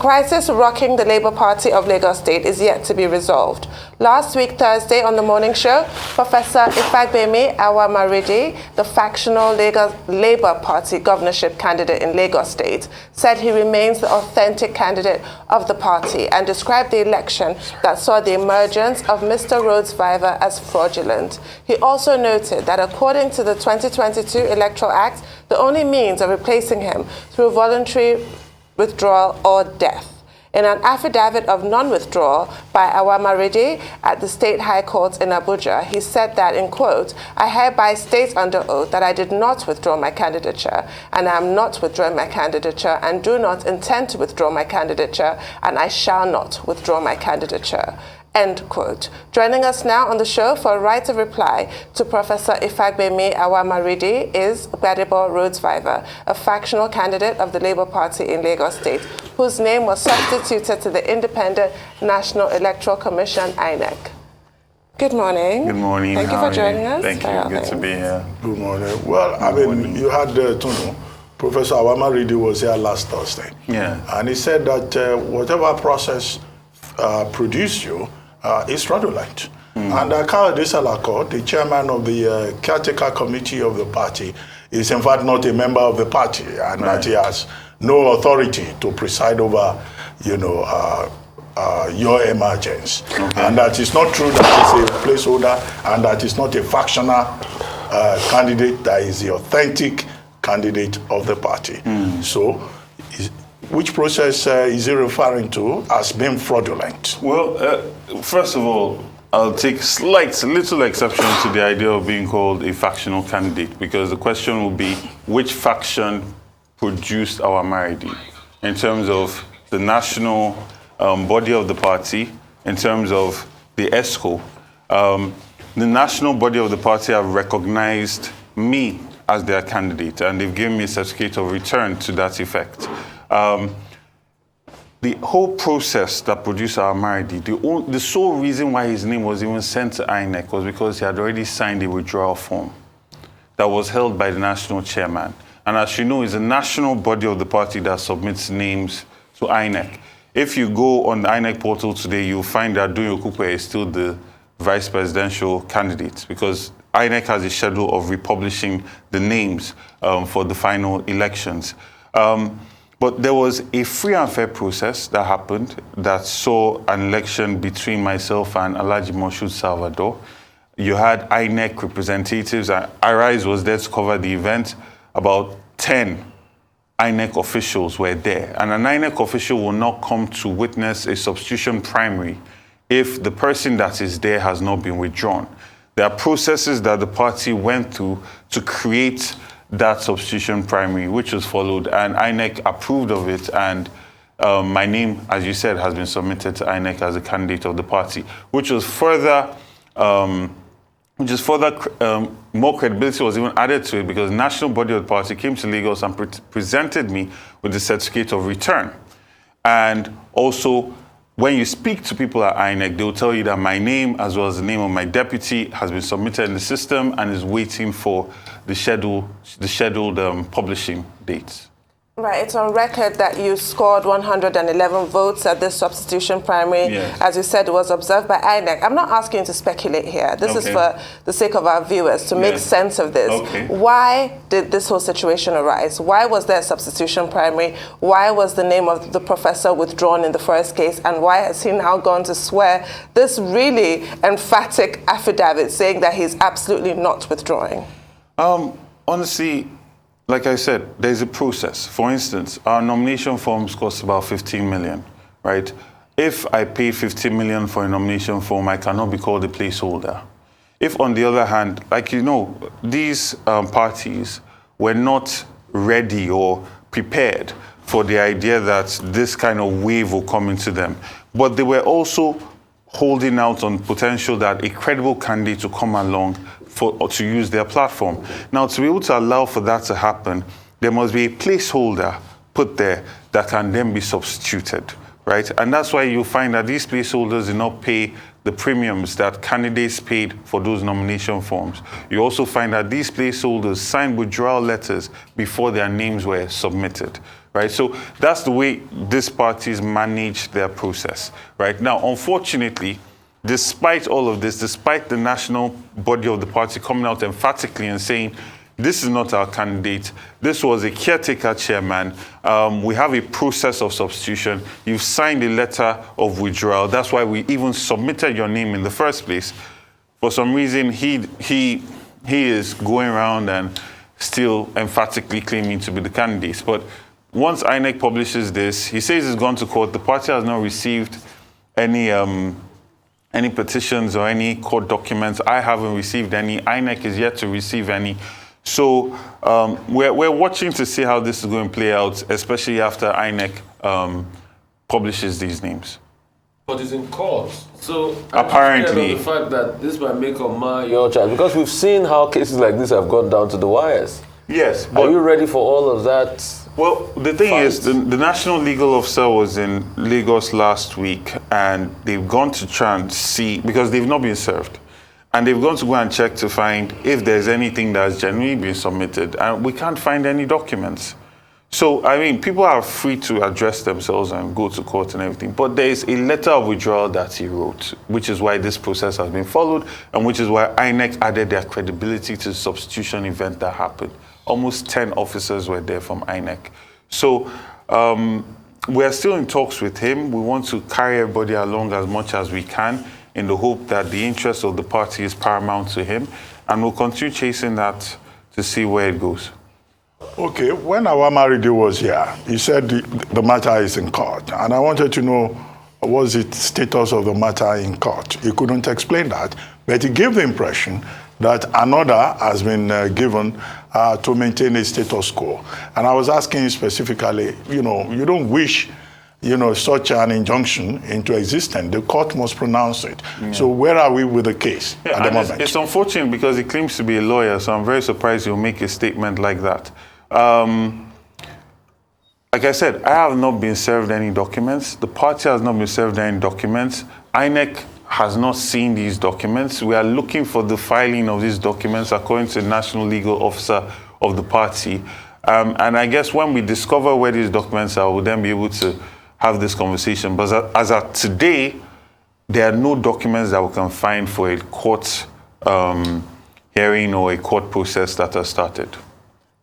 crisis rocking the Labour Party of Lagos State is yet to be resolved. Last week, Thursday, on the morning show, Professor Gbadebo Awamaridi, the factional Labour Party governorship candidate in Lagos State, said he remains the authentic candidate of the party and described the election that saw the emergence of Mr. Rhodes Vivour as fraudulent. He also noted that according to the 2022 Electoral Act, the only means of replacing him through voluntary withdrawal or death. In an affidavit of non-withdrawal by Awamaridi at the State High Court in Abuja, he said that, in quote, "I hereby state under oath that I did not withdraw my candidature, and I am not withdrawing my candidature, and do not intend to withdraw my candidature, and I shall not withdraw my candidature." End quote. Joining us now on the show for a right of reply to Professor Gbadebo Awamaridi is Gbadebo Rhodes Vivour, a factional candidate of the Labour Party in Lagos State, whose name was substituted to the Independent National Electoral Commission, INEC. Good morning. Good morning. Thank you for joining us. Thank you. Good to be here. Good morning. Well, I mean, you had Tunu. Professor Awamaridi was here last Thursday. Yeah. And he said that whatever process produced you is fraudulent. And Kayode Salako, the chairman of the caretaker committee of the party, is in fact not a member of the party, and that he has no authority to preside over, your emergence. Okay. And that is not true that he's a placeholder, and that is not a factional candidate, that is the authentic candidate of the party. So, which process is he referring to as being fraudulent? Well, first of all, I'll take little exception to the idea of being called a factional candidate, because the question will be which faction produced Awamaridi in terms of the national body of the party, in terms of the ESCO. The national body of the party have recognized me as their candidate, and they've given me a certificate of return to that effect. The whole process that produced Awamaridi, the sole reason why his name was even sent to INEC was because he had already signed a withdrawal form that was held by the national chairman. And as you know, it's a national body of the party that submits names to INEC. If you go on the INEC portal today, you'll find that Doyin Okupe is still the vice presidential candidate, because INEC has a schedule of republishing the names for the final elections. But there was a free and fair process that happened that saw an election between myself and Alhaji Moshood Salvador. You had INEC representatives, and Arise was there to cover the event. About 10 INEC officials were there. And an INEC official will not come to witness a substitution primary if the person that is there has not been withdrawn. There are processes that the party went through to create that substitution primary, which was followed, and INEC approved of it, and my name, as you said, has been submitted to INEC as a candidate of the party, which was further, more credibility was even added to it, because the national body of the party came to Lagos and presented me with the certificate of return. And also, when you speak to people at INEC, they will tell you that my name, as well as the name of my deputy, has been submitted in the system and is waiting for the scheduled publishing dates. Right, it's on record that you scored 111 votes at this substitution primary. Yes. As you said, it was observed by INEC. I'm not asking you to speculate here. This is for the sake of our viewers to make sense of this. Okay. Why did this whole situation arise? Why was there a substitution primary? Why was the name of the professor withdrawn in the first case? And why has he now gone to swear this really emphatic affidavit saying that he's absolutely not withdrawing? Honestly, like I said, there's a process. For instance, our nomination forms cost about 15 million, right? If I pay 15 million for a nomination form, I cannot be called a placeholder. If, on the other hand, like you know, these parties were not ready or prepared for the idea that this kind of wave will come into them, but they were also holding out on potential that a credible candidate will come along to use their platform. Now, to be able to allow for that to happen, there must be a placeholder put there that can then be substituted, right? And that's why you find that these placeholders do not pay the premiums that candidates paid for those nomination forms. You also find that these placeholders signed withdrawal letters before their names were submitted, right? So that's the way these parties manage their process, right? Now, unfortunately, despite all of this, despite the national body of the party coming out emphatically and saying, this is not our candidate, this was a caretaker chairman, we have a process of substitution, you've signed a letter of withdrawal, that's why we even submitted your name in the first place. For some reason, he is going around and still emphatically claiming to be the candidate. But once INEC publishes this, he says it's gone to court. The party has not received any petitions or any court documents. I haven't received any. INEC is yet to receive any. So we're watching to see how this is going to play out, especially after INEC publishes these names. But it's in court. So apparently, the fact that this might make or mar your child, because we've seen how cases like this have gone down to the wires. Yes. But are you ready for all of that? Well, the thing is, the National Legal Officer was in Lagos last week, and they've gone to try and see, because they've not been served, and they've gone to go and check to find if there's anything that's genuinely been submitted, and we can't find any documents. So, I mean, people are free to address themselves and go to court and everything, but there is a letter of withdrawal that he wrote, which is why this process has been followed, and which is why INEC added their credibility to the substitution event that happened. Almost 10 officers were there from INEC. So, we're still in talks with him. We want to carry everybody along as much as we can in the hope that the interest of the party is paramount to him, and we'll continue chasing that to see where it goes. Okay, when Awamaridi was here, he said the matter is in court. And I wanted to know, what's the status of the matter in court? He couldn't explain that, but he gave the impression that an order has been given to maintain a status quo. And I was asking him specifically, you don't wish, such an injunction into existence. The court must pronounce it. Yeah. So where are we with the case at the moment? It's unfortunate because he claims to be a lawyer, so I'm very surprised he'll make a statement like that. Like I said, I have not been served any documents. The party has not been served any documents. INEC has not seen these documents. We are looking for the filing of these documents according to the National Legal Officer of the party. And I guess when we discover where these documents are, we'll then be able to have this conversation. But as of today, there are no documents that we can find for a court hearing or a court process that has started.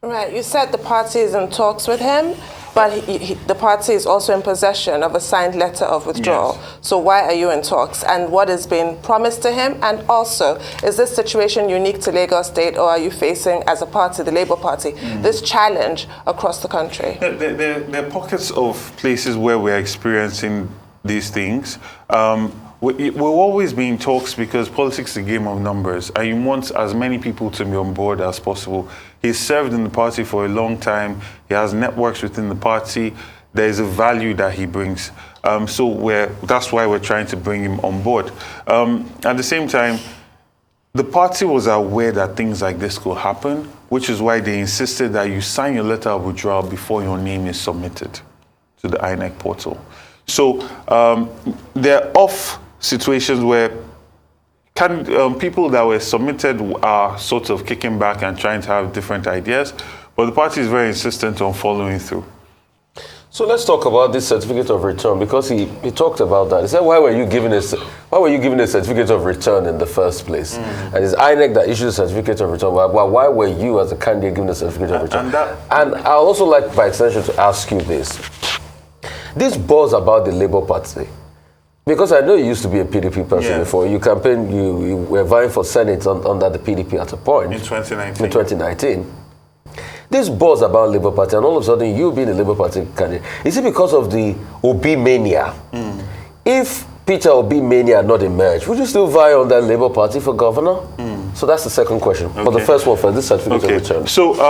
Right. You said the party is in talks with him, but the party is also in possession of a signed letter of withdrawal. Yes. So why are you in talks? And what is being promised to him? And also, is this situation unique to Lagos State, or are you facing, as a party, the Labour Party, this challenge across the country? There are pockets of places where we're experiencing these things. We're always be in talks because politics is a game of numbers, and you want as many people to be on board as possible. He's served in the party for a long time. He has networks within the party. There is a value that he brings. So that's why we're trying to bring him on board. At the same time, the party was aware that things like this could happen, which is why they insisted that you sign your letter of withdrawal before your name is submitted to the INEC portal. So there are situations where people that were submitted are sort of kicking back and trying to have different ideas, but the party is very insistent on following through. So let's talk about this certificate of return, because he talked about that. He said, why were you given a certificate of return in the first place? And it's INEC that issued a certificate of return. Why were you as a candidate given a certificate of return? And I also like, by extension, to ask you this. This buzz about the Labour Party, because I know you used to be a PDP person before. You campaigned, you were vying for Senate under the PDP at a point. In 2019. In 2019. This buzz about Labour Party, and all of a sudden you being a Labour Party candidate, is it because of the Obi mania? If Peter Obi mania had not emerged, would you still vie on that Labour Party for governor? So that's the second question. Okay. But the first one, for this certificate of return. So,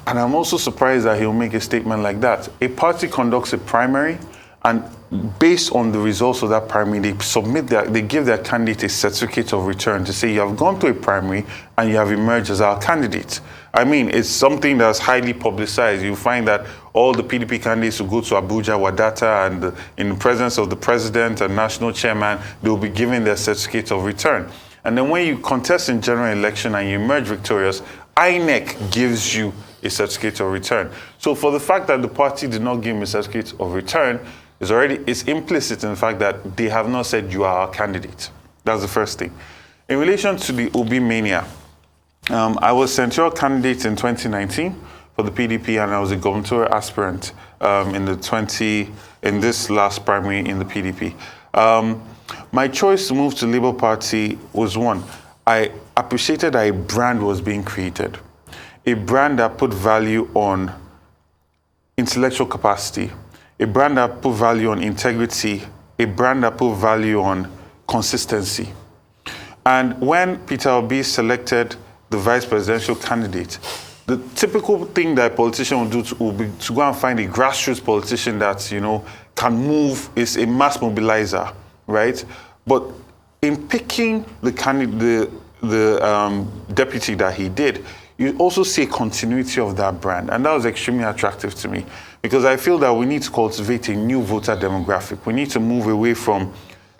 and I'm also surprised that he'll make a statement like that. A party conducts a primary, and based on the results of that primary, they give their candidate a certificate of return to say you have gone to a primary and you have emerged as our candidate. I mean, it's something that's highly publicized. You find that all the PDP candidates who go to Abuja, Wadata, and in the presence of the president and national chairman, they'll be given their certificate of return. And then when you contest in general election and you emerge victorious, INEC gives you a certificate of return. So for the fact that the party did not give him a certificate of return, it's implicit in the fact that they have not said you are our candidate. That's the first thing. In relation to the Obi mania, I was senatorial candidate in 2019 for the PDP, and I was a gubernatorial aspirant in this last primary in the PDP. My choice to move to Labour Party was one. I appreciated that a brand was being created, a brand that put value on intellectual capacity, a brand that put value on integrity, a brand that put value on consistency. And when Peter Obi selected the vice presidential candidate, the typical thing that a politician will do will be to go and find a grassroots politician that, you know, can move, is a mass mobilizer, right? But in picking the candidate, the deputy that he did, you also see a continuity of that brand. And that was extremely attractive to me, because I feel that we need to cultivate a new voter demographic. We need to move away from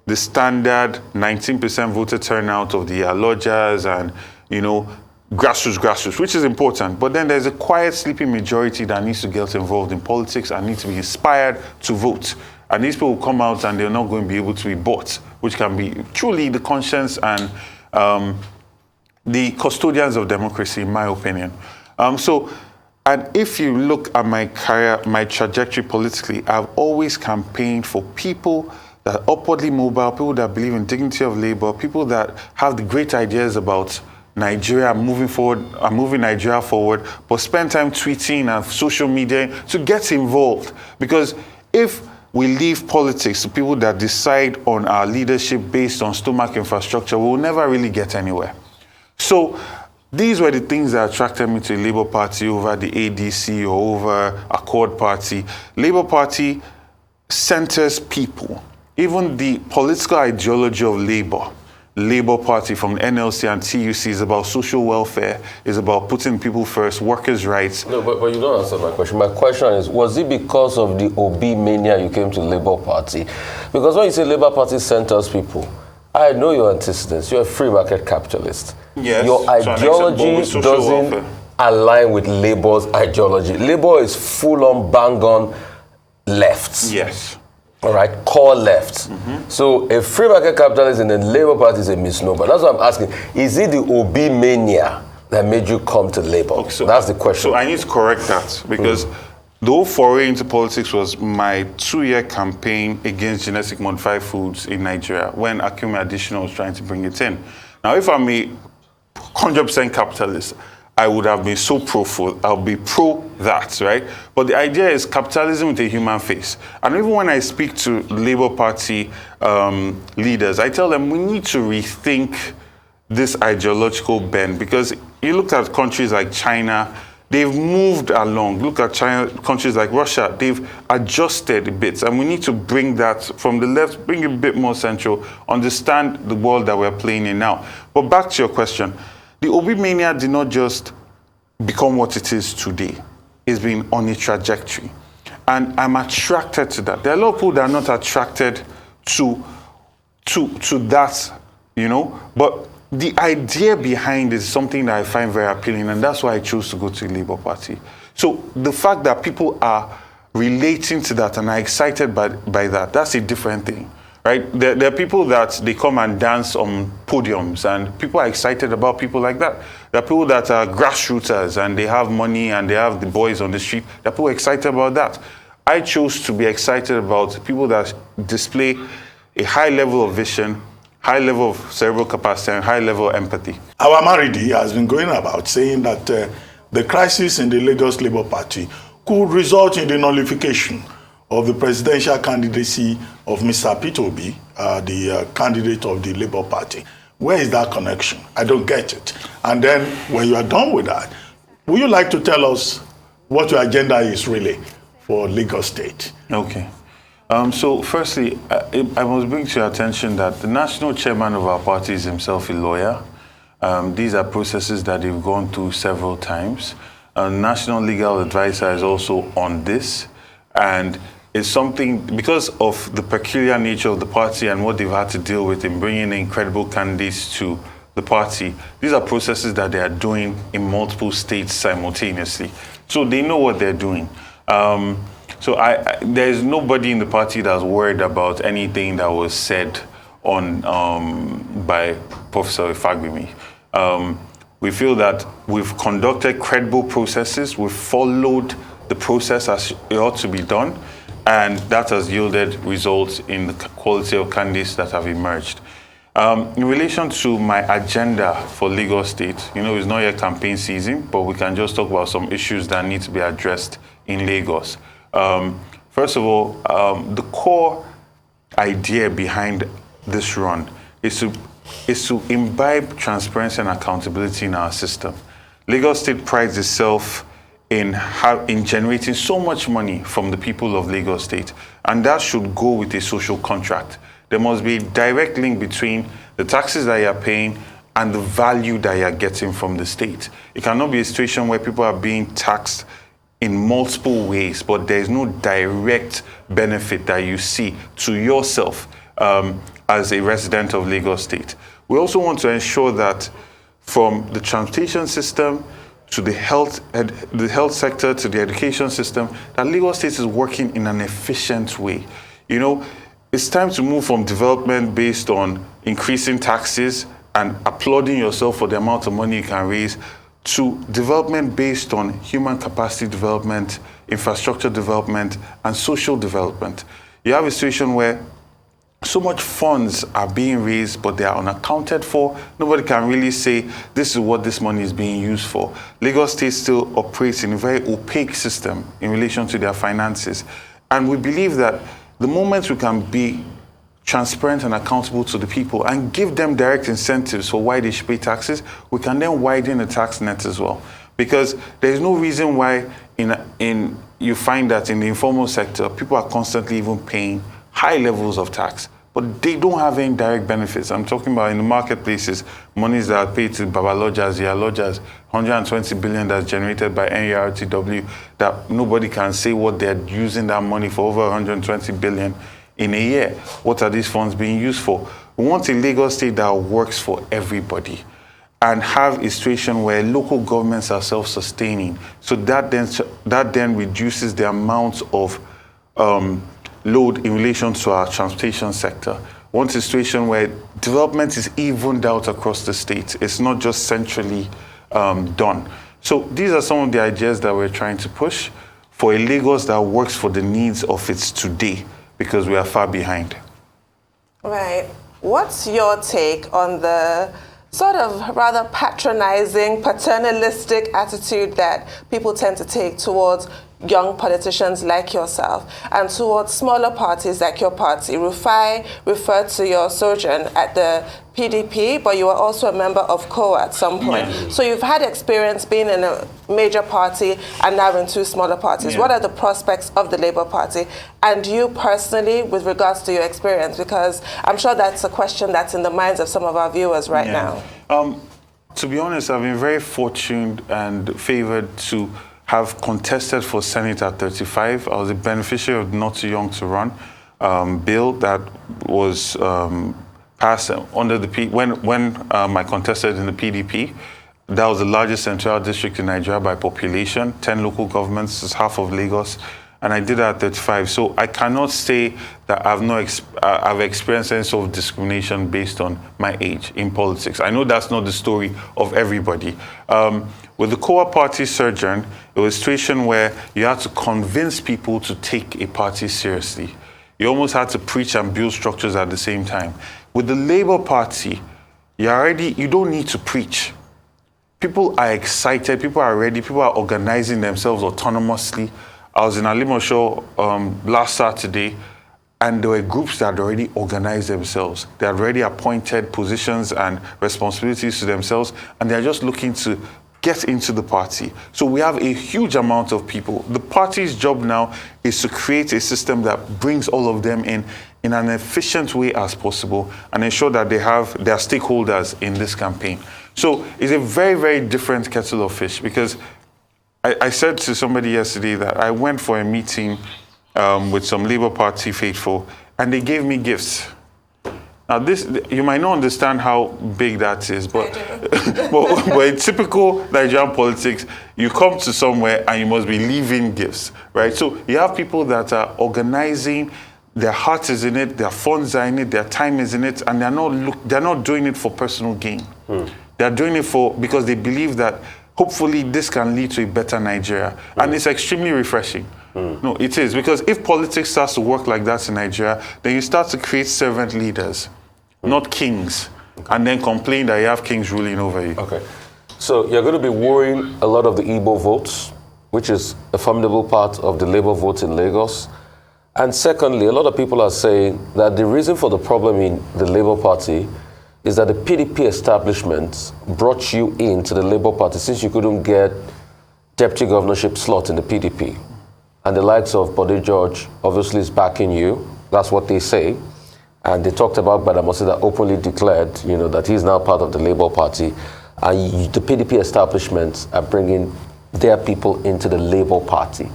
the standard 19% voter turnout of the lodgers and, you know, grassroots, which is important. But then there's a quiet, sleeping majority that needs to get involved in politics and needs to be inspired to vote. And these people will come out and they're not going to be able to be bought, which can be truly the conscience and the custodians of democracy, in my opinion. And if you look at my career, my trajectory politically, I've always campaigned for people that are upwardly mobile, people that believe in dignity of labor, people that have the great ideas about Nigeria moving forward, moving Nigeria forward, but spend time tweeting and social media to get involved. Because if we leave politics to people that decide on our leadership based on stomach infrastructure, we will never really get anywhere. So these were the things that attracted me to the Labour Party over the ADC or over Accord Party. Labour Party centers people. Even the political ideology of Labour Party from NLC and TUC is about social welfare, is about putting people first, workers' rights. No, but you don't answer my question. My question is, was it because of the Obi mania you came to Labour Party? Because when you say Labour Party centers people, I know your antecedents. You're a free market capitalist. Yes. Your ideology doesn't align with Labour's ideology. Labour is full-on, bang-on left. Yes. All right, core left. Mm-hmm. So a free market capitalist in the Labour Party is a misnomer. That's what I'm asking. Is it the Obi mania that made you come to Labour? Okay, so that's the question. So I need to correct that, because the whole foray into politics was my 2-year campaign against genetic modified foods in Nigeria when Akume Additional was trying to bring it in. Now, if I'm a 100% capitalist, I would have been so I'll be pro that, right? But the idea is capitalism with a human face. And even when I speak to Labour Party leaders, I tell them we need to rethink this ideological bend, because you look at countries like China, they've moved along. Look at countries like Russia, they've adjusted a bit. And we need to bring that from the left, bring it a bit more central, understand the world that we're playing in now. But back to your question. The Obi mania did not just become what it is today. It's been on a trajectory. And I'm attracted to that. There are a lot of people that are not attracted to that, you know. But the idea behind it is something that I find very appealing, and that's why I chose to go to the Labour Party. So the fact that people are relating to that and are excited by that, that's a different thing. Right? There are people that they come and dance on podiums, and people are excited about people like that. There are people that are grassrooters and they have money and they have the boys on the street. There are people excited about that. I chose to be excited about people that display a high level of vision, high level of cerebral capacity, and high level of empathy. Awamaridi has been going about saying that the crisis in the Lagos Labour Party could result in the nullification of the presidential candidacy of Mr. Peter Obi, the candidate of the Labour Party. Where is that connection? I don't get it. And then when you are done with that, would you like to tell us what your agenda is really for Lagos State? Okay. So firstly, I must bring to your attention that the national chairman of our party is himself a lawyer. These are processes that they've gone through several times. National legal advisor is also on this. And it's something, because of the peculiar nature of the party and what they've had to deal with in bringing in credible candidates to the party, these are processes that they are doing in multiple states simultaneously. So they know what they're doing. So there's nobody in the party that's worried about anything that was said on by Professor Ifagbemi. We feel that we've conducted credible processes, we've followed the process as it ought to be done, and that has yielded results in the quality of candidates that have emerged. In relation to my agenda for Lagos State, it's not yet campaign season, but we can just talk about some issues that need to be addressed in Lagos. First of all, the core idea behind this run is to imbibe transparency and accountability in our system. Lagos State prides itself in generating so much money from the people of Lagos State, and that should go with a social contract. There must be a direct link between the taxes that you're paying and the value that you're getting from the state. It cannot be a situation where people are being taxed in multiple ways, but there's no direct benefit that you see to yourself as a resident of Lagos State. We also want to ensure that from the transportation system to the health sector to the education system, that Lagos State is working in an efficient way. It's time to move from development based on increasing taxes and applauding yourself for the amount of money you can raise to development based on human capacity development, infrastructure development, and social development. You have a situation where so much funds are being raised, but they are unaccounted for. Nobody can really say, this is what this money is being used for. Lagos State still operates in a very opaque system in relation to their finances. And we believe that the moment we can be transparent and accountable to the people and give them direct incentives for why they should pay taxes, we can then widen the tax net as well. Because there is no reason why you find that in the informal sector, people are constantly even paying high levels of tax, but they don't have any direct benefits. I'm talking about in the marketplaces, monies that are paid to Babalojas, Iyalojas, 120 billion that's generated by NERTW, that nobody can say what they're using that money for, over 120 billion in a year. What are these funds being used for? We want a Lagos State that works for everybody and have a situation where local governments are self-sustaining. So that then reduces the amount of load in relation to our transportation sector. One situation where development is evened out across the state. It's not just centrally done. So these are some of the ideas that we're trying to push for a Lagos that works for the needs of its today, because we are far behind. Right. What's your take on the sort of rather patronizing, paternalistic attitude that people tend to take towards young politicians like yourself and towards smaller parties like your party? Rufai referred to your sojourn at the PDP, but you were also a member of COA at some point. Yeah. So you've had experience being in a major party and now in two smaller parties. Yeah. What are the prospects of the Labour Party? And you personally, with regards to your experience, because I'm sure that's a question that's in the minds of some of our viewers right now. To be honest, I've been very fortunate and favored to have contested for Senate at 35. I was a beneficiary of Not Too Young to Run bill that was passed under the when I contested in the PDP. That was the largest central district in Nigeria by population. 10 local governments, is half of Lagos, and I did that at 35. So I cannot say that I've experienced any sort of discrimination based on my age in politics. I know that's not the story of everybody. With the COA party sojourn, it was a situation where you had to convince people to take a party seriously. You almost had to preach and build structures at the same time. With the Labour Party, you don't need to preach. People are excited, people are ready, people are organizing themselves autonomously. I was in Alimosho last Saturday, and there were groups that had already organized themselves. They had already appointed positions and responsibilities to themselves, and they're just looking to get into the party. So we have a huge amount of people. The party's job now is to create a system that brings all of them in an efficient way as possible and ensure that they have their stakeholders in this campaign. So it's a very, very different kettle of fish, because I said to somebody yesterday that I went for a meeting with some Labour Party faithful, and they gave me gifts. Now, this, you might not understand how big that is, but, but in typical Nigerian politics, you come to somewhere and you must be leaving gifts, right? So you have people that are organizing, their heart is in it, their funds are in it, their time is in it, and they're not doing it for personal gain. They're doing it because they believe that hopefully this can lead to a better Nigeria. And it's extremely refreshing. No, it is, because if politics starts to work like that in Nigeria, then you start to create servant leaders, not kings, and then complain that you have kings ruling over you. Okay. So you're going to be worrying a lot of the Igbo votes, which is a formidable part of the Labour votes in Lagos. And secondly, a lot of people are saying that the reason for the problem in the Labour Party is that the PDP establishment brought you into the Labour Party since you couldn't get deputy governorship slot in the PDP. And the likes of Bode George obviously is backing you. That's what they say. And they talked about Gbadebo R that openly declared, that he's now part of the Labour Party. And the PDP establishments are bringing their people into the Labour Party.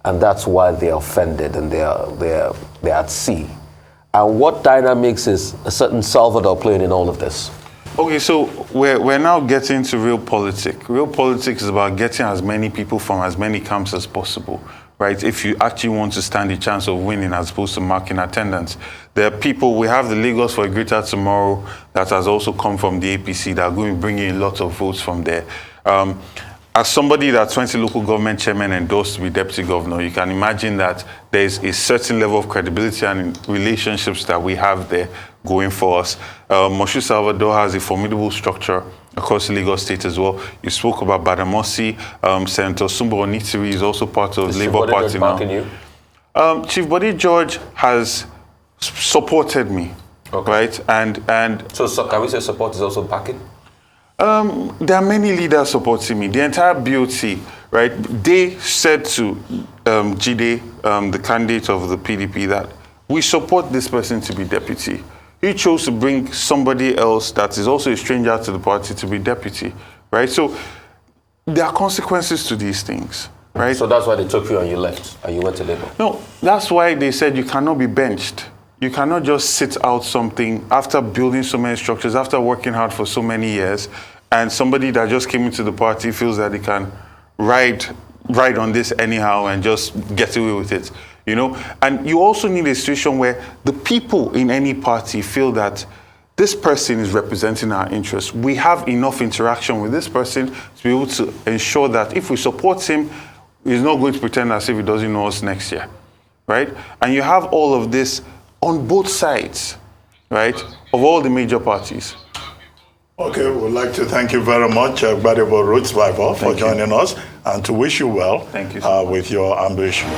And that's why they're offended and they're at sea. And what dynamics is a certain Salvador playing in all of this? Okay, so we're now getting to real politics. Real politics is about getting as many people from as many camps as possible, right? If you actually want to stand a chance of winning as opposed to marking attendance. There are people, we have the Lagos for a Greater Tomorrow that has also come from the APC that are going to bring in lots of votes from there. As somebody that 20 local government chairmen endorsed to be deputy governor, you can imagine that there's a certain level of credibility and relationships that we have there going for us. Moshood Salvador has a formidable structure across Lagos State as well. You spoke about Gbadebo R. Senator Sumbo Onitiri is also part of the Labour Party now. Chief Bode George has supported me, right? And so can we say support is also backing? There are many leaders supporting me. The entire BOT, right? They said to Jide, the candidate of the PDP, that we support this person to be deputy. He chose to bring somebody else that is also a stranger to the party to be deputy, right? So there are consequences to these things, right? So that's why they took you and you left and you went to Labour? No, that's why they said you cannot be benched. You cannot just sit out something after building so many structures, after working hard for so many years, and somebody that just came into the party feels that they can ride on this anyhow and just get away with it, And you also need a situation where the people in any party feel that this person is representing our interests. We have enough interaction with this person to be able to ensure that if we support him, he's not going to pretend as if he doesn't know us next year, right? And you have all of this on both sides, right, of all the major parties. Okay, we'd like to thank you very much, Gbadebo R for joining us, and to wish you well Thank you so with your ambition.